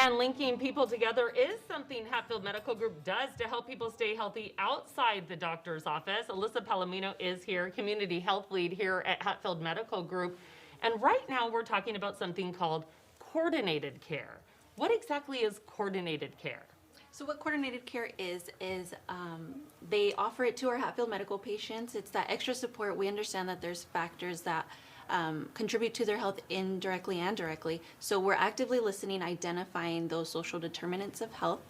And linking people together is something Hatfield Medical Group does to help people stay healthy outside the doctor's office. Alyssa Palomino is here, community health lead here at Hatfield Medical Group. And right now we're talking about something called coordinated care. What exactly is coordinated care? So what coordinated care is they offer it to our Hatfield medical patients. It's that extra support. We understand that there's factors that contribute to their health indirectly and directly. So we're actively listening, identifying those social determinants of health,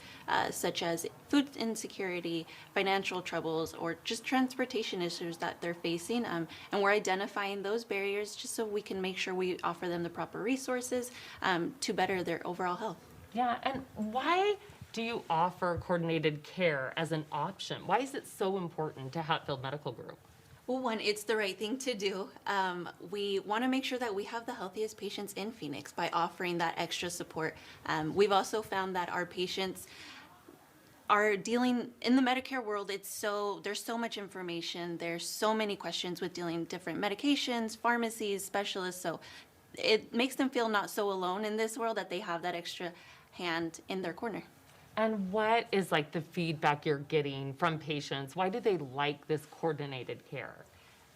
such as food insecurity, financial troubles, or just transportation issues that they're facing. And we're identifying those barriers just so we can make sure we offer them the proper resources to better their overall health. Yeah, and why do you offer coordinated care as an option? Why is it so important to Hatfield Medical Group? Well, one, it's the right thing to do. We want to make sure that we have the healthiest patients in Phoenix by offering that extra support. We've also found that our patients are dealing in the Medicare world. There's so much information. There's so many questions with dealing with different medications, pharmacies, specialists. So it makes them feel not so alone in this world, that they have that extra hand in their corner. And what is like the feedback you're getting from patients? Why do they like this coordinated care?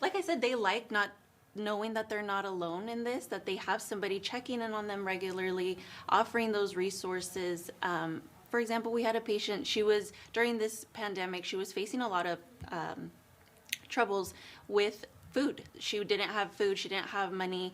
Like I said, they like not knowing that they're not alone in this, that they have somebody checking in on them regularly, offering those resources. For example, we had a patient, during this pandemic, she was facing a lot of troubles with food. She didn't have food, she didn't have money.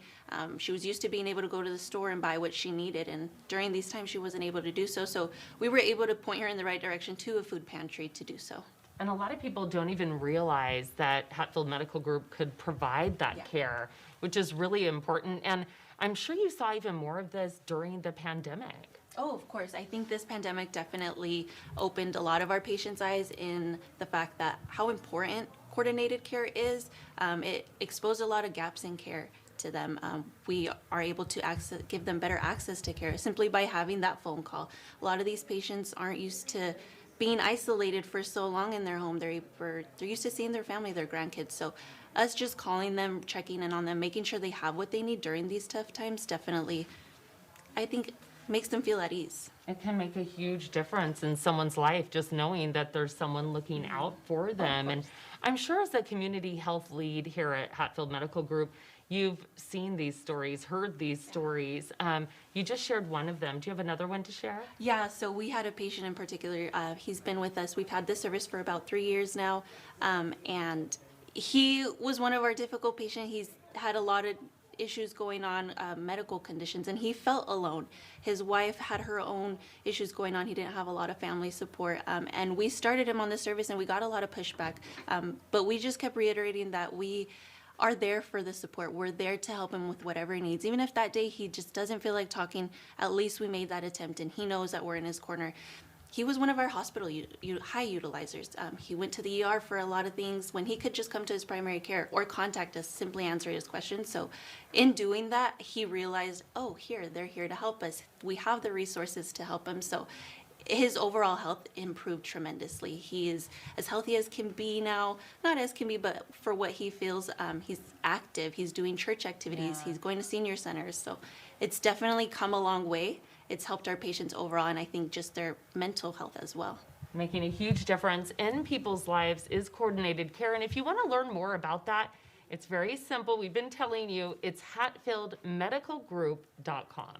She was used to being able to go to the store and buy what she needed, and during these times she wasn't able to do so. So we were able to point her in the right direction to a food pantry to do so. And a lot of people don't even realize that Hatfield Medical Group could provide that care, which is really important. And I'm sure you saw even more of this during the pandemic. Oh, of course. I think this pandemic definitely opened a lot of our patients' eyes in the fact that how important coordinated care is. It exposed a lot of gaps in care to them. We are able to give them better access to care simply by having that phone call. A lot of these patients aren't used to being isolated for so long in their home. They're used to seeing their family, their grandkids. So us just calling them, checking in on them, making sure they have what they need during these tough times definitely, I think, makes them feel at ease. It can make a huge difference in someone's life, just knowing that there's someone looking out for them. And I'm sure as a community health lead here at Hatfield Medical Group, you've seen these stories, heard these stories. You just shared one of them. Do you have another one to share? Yeah, so we had a patient in particular. He's been with us. We've had this service for about 3 years now. And he was one of our difficult patients. He's had a lot of issues going on, medical conditions, and he felt alone. His wife had her own issues going on. He didn't have a lot of family support, and we started him on this service and we got a lot of pushback, but we just kept reiterating that we are there for the support. We're there to help him with whatever he needs. Even if that day he just doesn't feel like talking, at least we made that attempt and he knows that we're in his corner. He was one of our hospital high utilizers. He went to the ER for a lot of things when he could just come to his primary care or contact us, simply answer his questions. So in doing that, he realized, oh, they're here to help us. We have the resources to help him. So his overall health improved tremendously. He is as healthy as can be now, not as can be, but for what he feels. He's active, he's doing church activities, he's going to senior centers. So it's definitely come a long way. It's helped our patients overall, and I think just their mental health as well. Making a huge difference in people's lives is coordinated care. And if you want to learn more about that, it's very simple. We've been telling you, it's HatfieldMedicalGroup.com.